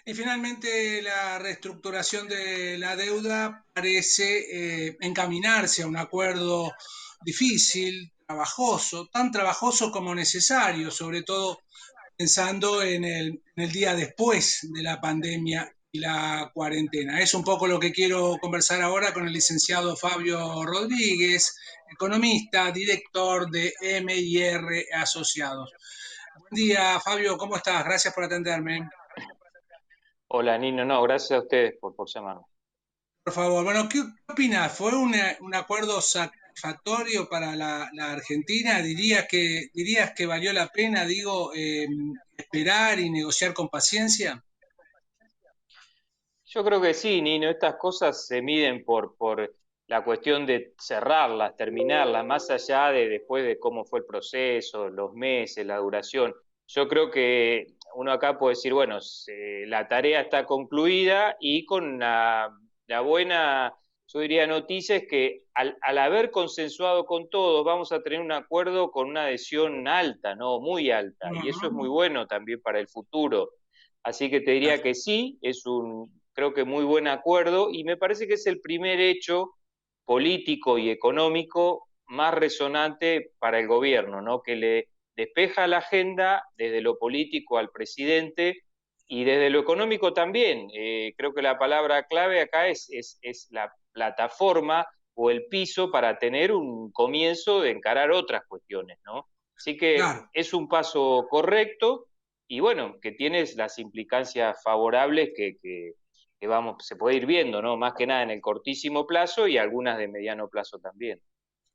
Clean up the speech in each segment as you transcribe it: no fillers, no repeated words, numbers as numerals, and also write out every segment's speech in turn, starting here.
Y finalmente la reestructuración de la deuda parece encaminarse a un acuerdo difícil, trabajoso, tan trabajoso como necesario, sobre todo pensando en el día después de la pandemia y la cuarentena. Es un poco lo que quiero conversar ahora con el licenciado Fabio Rodríguez, economista, director de M&R Asociados. Buen día, Fabio, ¿cómo estás? Gracias por atenderme. Hola, Nino. No, gracias a ustedes por llamarme. Por favor, bueno, ¿qué opinas? ¿Fue un acuerdo satisfactorio para la Argentina? ¿Dirías que valió la pena, digo, esperar y negociar con paciencia? Yo creo que sí, Nino, estas cosas se miden por la cuestión de cerrarlas, terminarlas, más allá de después de cómo fue el proceso, los meses, la duración. Yo creo que uno acá puede decir, bueno, la tarea está concluida y con la buena, yo diría, noticia es que al haber consensuado con todos, vamos a tener un acuerdo con una adhesión alta, ¿no? Muy alta, y eso es muy Ujú. bueno también para el futuro. Así que te diría que sí, creo que muy buen acuerdo y me parece que es el primer hecho político y económico más resonante para el gobierno, ¿no? Que le despeja la agenda desde lo político al presidente y desde lo económico también. Creo que la palabra clave acá es la plataforma o el piso para tener un comienzo de encarar otras cuestiones, ¿no? Así que Claro. es un paso correcto y bueno, que tienes las implicancias favorables que vamos, se puede ir viendo, ¿no? Más que nada en el cortísimo plazo y algunas de mediano plazo también.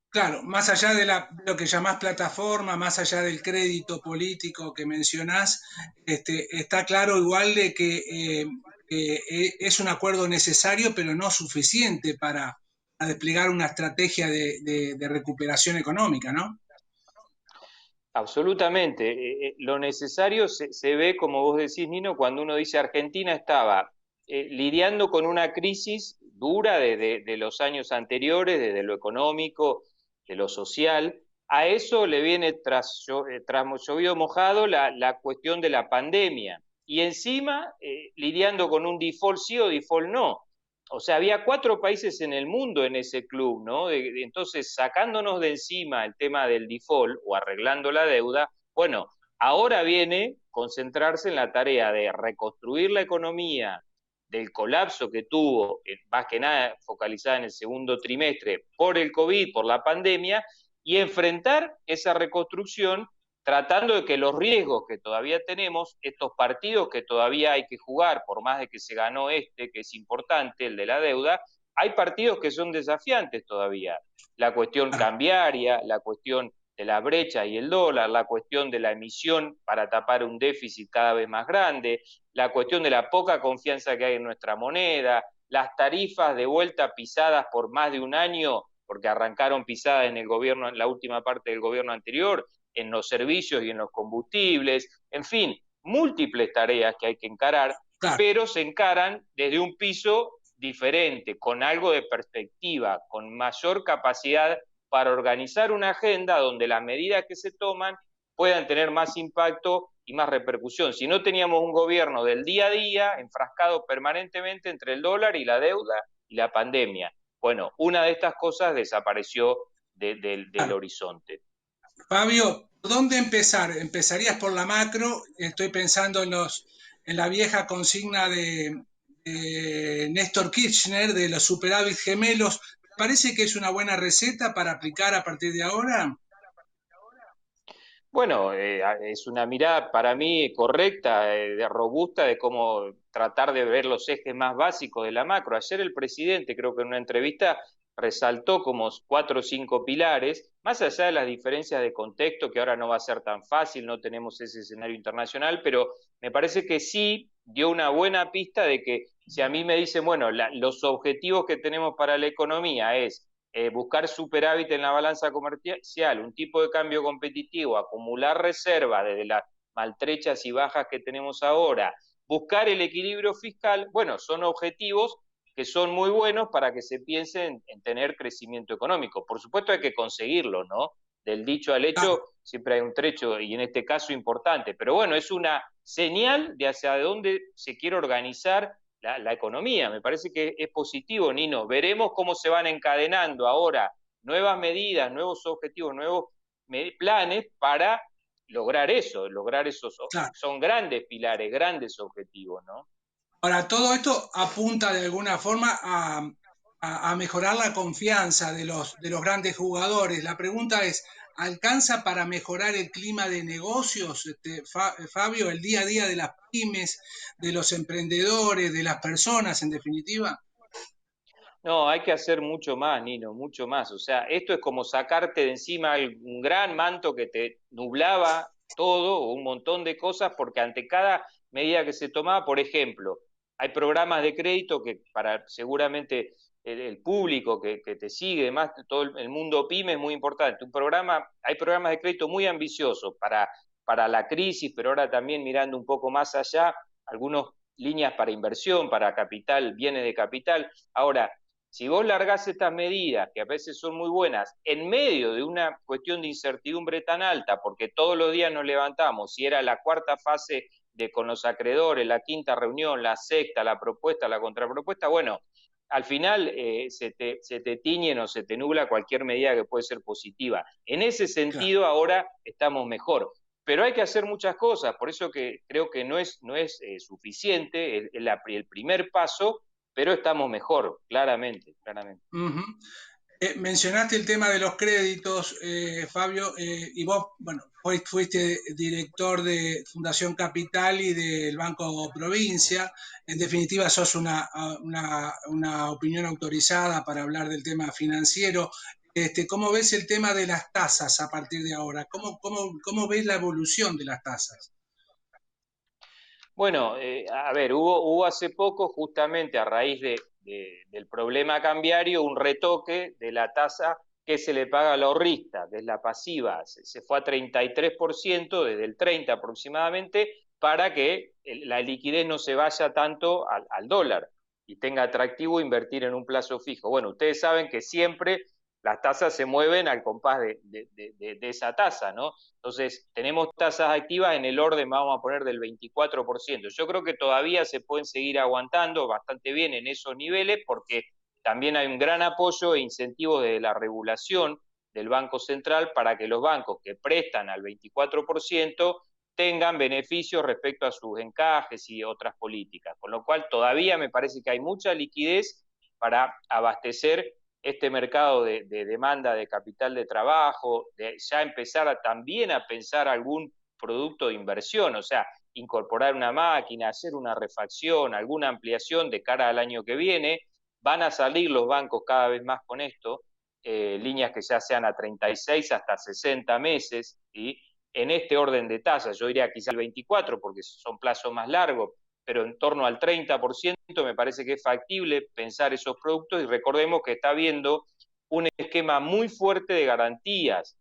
Claro, más allá de lo que llamás plataforma, más allá del crédito político que mencionás, está claro igual de que es un acuerdo necesario, pero no suficiente para desplegar una estrategia de recuperación económica, ¿no? Absolutamente. Lo necesario se ve, como vos decís, Nino, cuando uno dice Argentina estaba lidiando con una crisis dura de los años anteriores, desde lo económico, de lo social. A eso le viene tras llovido mojado la cuestión de la pandemia. Y encima lidiando con un default sí o default no. O sea, había 4 países en el mundo en ese club, ¿no? Entonces, sacándonos de encima el tema del default o arreglando la deuda, bueno, ahora viene concentrarse en la tarea de reconstruir la economía del colapso que tuvo, más que nada focalizada en el segundo trimestre por el COVID, por la pandemia, y enfrentar esa reconstrucción tratando de que los riesgos que todavía tenemos, estos partidos que todavía hay que jugar, por más de que se ganó que es importante, el de la deuda, hay partidos que son desafiantes todavía. La cuestión Claro. cambiaria, la cuestión de la brecha y el dólar, la cuestión de la emisión para tapar un déficit cada vez más grande, la cuestión de la poca confianza que hay en nuestra moneda, las tarifas de vuelta pisadas por más de un año, porque arrancaron pisadas en el gobierno, en la última parte del gobierno anterior, en los servicios y en los combustibles, en fin, múltiples tareas que hay que encarar, Claro. pero se encaran desde un piso diferente, con algo de perspectiva, con mayor capacidad para organizar una agenda donde las medidas que se toman puedan tener más impacto y más repercusión. Si no teníamos un gobierno del día a día, enfrascado permanentemente entre el dólar y la deuda y la pandemia. Bueno, una de estas cosas desapareció del Claro. horizonte. Fabio, ¿por dónde empezar? ¿Empezarías por la macro? Estoy pensando en la vieja consigna de Néstor Kirchner de los superávit gemelos. ¿Parece que es una buena receta para aplicar a partir de ahora? Bueno, es una mirada para mí correcta, robusta, de cómo tratar de ver los ejes más básicos de la macro. Ayer el presidente, creo que en una entrevista, resaltó como 4 o 5 pilares, más allá de las diferencias de contexto, que ahora no va a ser tan fácil, no tenemos ese escenario internacional, pero me parece que sí dio una buena pista de que si a mí me dicen, bueno, los objetivos que tenemos para la economía es buscar superávit en la balanza comercial, un tipo de cambio competitivo, acumular reservas desde las maltrechas y bajas que tenemos ahora, buscar el equilibrio fiscal, bueno, son objetivos que son muy buenos para que se piense en tener crecimiento económico. Por supuesto hay que conseguirlo, ¿no? Del dicho al Claro, hecho siempre hay un trecho y en este caso importante, pero bueno, es una señal de hacia dónde se quiere organizar la economía. Me parece que es positivo, Nino. Veremos cómo se van encadenando ahora nuevas medidas, nuevos objetivos, nuevos planes para lograr eso, lograr esos, Claro. son grandes pilares, grandes objetivos, ¿no? Ahora, todo esto apunta de alguna forma a mejorar la confianza de los grandes jugadores. La pregunta es, ¿alcanza para mejorar el clima de negocios, Fabio, el día a día de las pymes, de los emprendedores, de las personas, en definitiva? No, hay que hacer mucho más, Nino, mucho más. O sea, esto es como sacarte de encima un gran manto que te nublaba todo, o un montón de cosas, porque ante cada medida que se tomaba, por ejemplo, hay programas de crédito que para seguramente el público que te sigue, además todo el mundo pyme es muy importante. Hay programas de crédito muy ambiciosos para la crisis, pero ahora también mirando un poco más allá, algunas líneas para inversión, para capital, bienes de capital. Ahora, si vos largás estas medidas, que a veces son muy buenas, en medio de una cuestión de incertidumbre tan alta, porque todos los días nos levantamos, si era la cuarta fase con los acreedores, la quinta reunión, la sexta, la propuesta, la contrapropuesta, bueno, al final se te tiñen o se te nubla cualquier medida que puede ser positiva. En ese Claro. sentido ahora estamos mejor. Pero hay que hacer muchas cosas, por eso que creo que no es suficiente el primer paso, pero estamos mejor, claramente, claramente. Uh-huh. Mencionaste el tema de los créditos, Fabio, y vos, bueno, hoy fuiste director de Fundación Capital y del Banco Provincia. En definitiva, sos una opinión autorizada para hablar del tema financiero. ¿Cómo ves el tema de las tasas a partir de ahora? ¿Cómo ves la evolución de las tasas? Bueno, a ver, hubo hace poco, justamente a raíz del problema cambiario, un retoque de la tasa que se le paga al ahorrista, que es la pasiva. Se fue a 33%, desde el 30 aproximadamente, para que la liquidez no se vaya tanto al dólar y tenga atractivo invertir en un plazo fijo. Bueno, ustedes saben que siempre las tasas se mueven al compás de esa tasa, ¿no? Entonces, tenemos tasas activas en el orden, vamos a poner, del 24%. Yo creo que todavía se pueden seguir aguantando bastante bien en esos niveles porque también hay un gran apoyo e incentivo de la regulación del Banco Central para que los bancos que prestan al 24% tengan beneficios respecto a sus encajes y otras políticas. Con lo cual, todavía me parece que hay mucha liquidez para abastecer este mercado de demanda de capital de trabajo, de ya empezar también a pensar algún producto de inversión, o sea, incorporar una máquina, hacer una refacción, alguna ampliación de cara al año que viene. Van a salir los bancos cada vez más con esto, líneas que ya sean a 36 hasta 60 meses, y en este orden de tasas, yo diría quizá el 24 porque son plazos más largos, pero en torno al 30% me parece que es factible pensar esos productos, y recordemos que está habiendo un esquema muy fuerte de garantías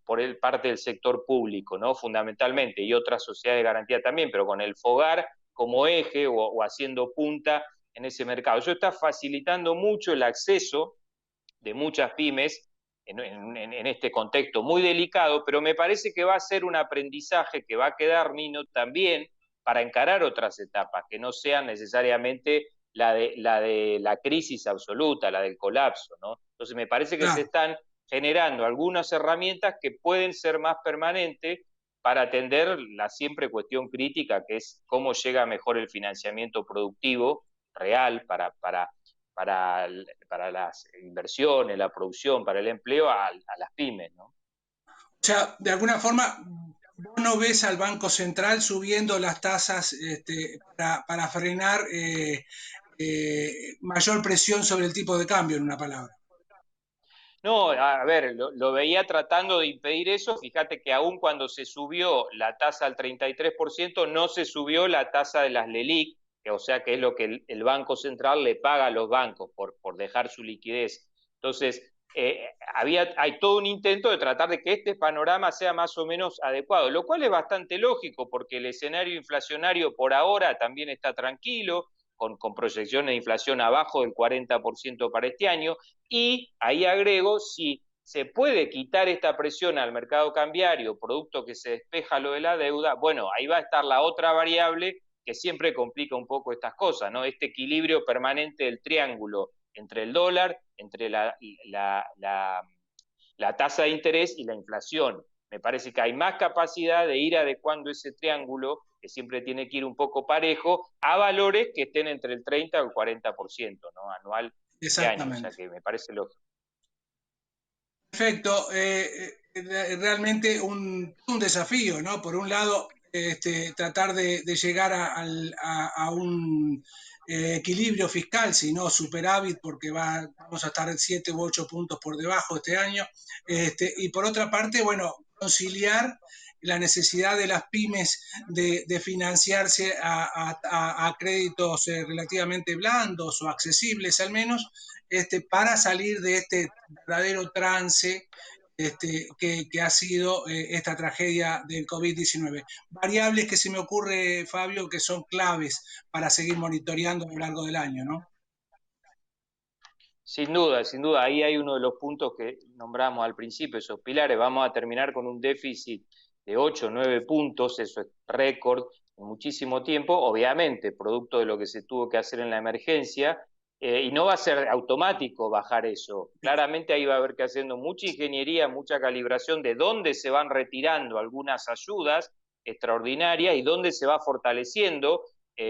por parte del sector público, ¿no? Fundamentalmente, y otras sociedades de garantía también, pero con el FOGAR como eje o haciendo punta en ese mercado. Eso está facilitando mucho el acceso de muchas pymes en este contexto muy delicado, pero me parece que va a ser un aprendizaje que va a quedar, Nino, también para encarar otras etapas, que no sean necesariamente la de la crisis absoluta, la del colapso, ¿no? Entonces me parece que se Claro. están generando algunas herramientas que pueden ser más permanentes para atender la siempre cuestión crítica, que es cómo llega mejor el financiamiento productivo real para las inversiones, la producción, para el empleo, a las pymes, ¿no? O sea, de alguna forma, vos no ves al Banco Central subiendo las tasas para frenar mayor presión sobre el tipo de cambio, en una palabra. No, a ver, lo veía tratando de impedir eso. Fíjate que aún cuando se subió la tasa al 33%, no se subió la tasa de las LELIQ, o sea que es lo que el Banco Central le paga a los bancos por dejar su liquidez. Entonces, hay todo un intento de tratar de que este panorama sea más o menos adecuado, lo cual es bastante lógico porque el escenario inflacionario por ahora también está tranquilo, con proyecciones de inflación abajo del 40% para este año. Y ahí agrego, si ¿se puede quitar esta presión al mercado cambiario, producto que se despeja lo de la deuda? Bueno, ahí va a estar la otra variable que siempre complica un poco estas cosas, ¿no? Este equilibrio permanente del triángulo entre el dólar, entre la tasa de interés y la inflación. Me parece que hay más capacidad de ir adecuando ese triángulo, que siempre tiene que ir un poco parejo, a valores que estén entre el 30 o el 40%, ¿no? Anual de año. O sea Exactamente. que me parece lógico. Perfecto. Realmente un desafío, ¿no? Por un lado, tratar de llegar a un equilibrio fiscal, si no superávit, porque vamos a estar 7 u 8 puntos por debajo este año. Y por otra parte, bueno, conciliar la necesidad de las pymes de financiarse a créditos relativamente blandos o accesibles al menos, para salir de este verdadero trance que ha sido esta tragedia del COVID-19. Variables que se me ocurre, Fabio, que son claves para seguir monitoreando a lo largo del año, ¿no? Sin duda, sin duda. Ahí hay uno de los puntos que nombramos al principio, esos pilares. Vamos a terminar con un déficit de 8 o 9 puntos, eso es récord en muchísimo tiempo, obviamente, producto de lo que se tuvo que hacer en la emergencia, y no va a ser automático bajar eso. Claramente ahí va a haber que haciendo mucha ingeniería, mucha calibración de dónde se van retirando algunas ayudas extraordinarias y dónde se va fortaleciendo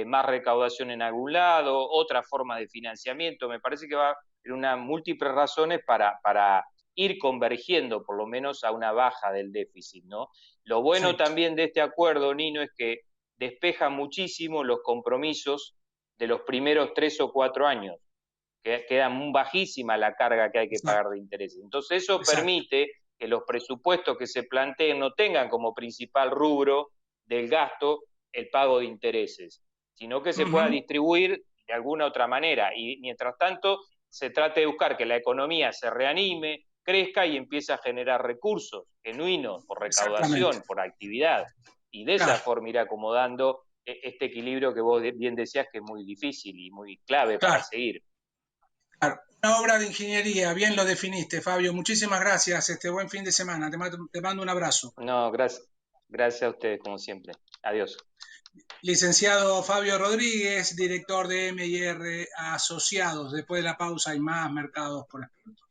más recaudación en algún lado, otra forma de financiamiento. Me parece que va a haber unas múltiples razones para ir convergiendo por lo menos a una baja del déficit, ¿no? Lo bueno Perfecto. también de este acuerdo, Nino, es que despeja muchísimo los compromisos de los primeros 3 o 4 años, que queda muy bajísima la carga que hay que Exacto. pagar de intereses. Entonces eso Exacto. permite que los presupuestos que se planteen no tengan como principal rubro del gasto el pago de intereses, sino que se pueda Uh-huh. distribuir de alguna otra manera. Y mientras tanto, se trate de buscar que la economía se reanime, crezca y empiece a generar recursos genuinos por Exactamente. recaudación, por actividad. Y de esa Claro, forma ir acomodando este equilibrio que vos bien decías que es muy difícil y muy clave para claro, seguir. claro. Una obra de ingeniería, bien lo definiste, Fabio. Muchísimas gracias. Buen fin de semana. Te mando un abrazo. No, gracias. Gracias a ustedes, como siempre. Adiós. Licenciado Fabio Rodríguez, director de M&R Asociados. Después de la pausa hay más mercados por expertos.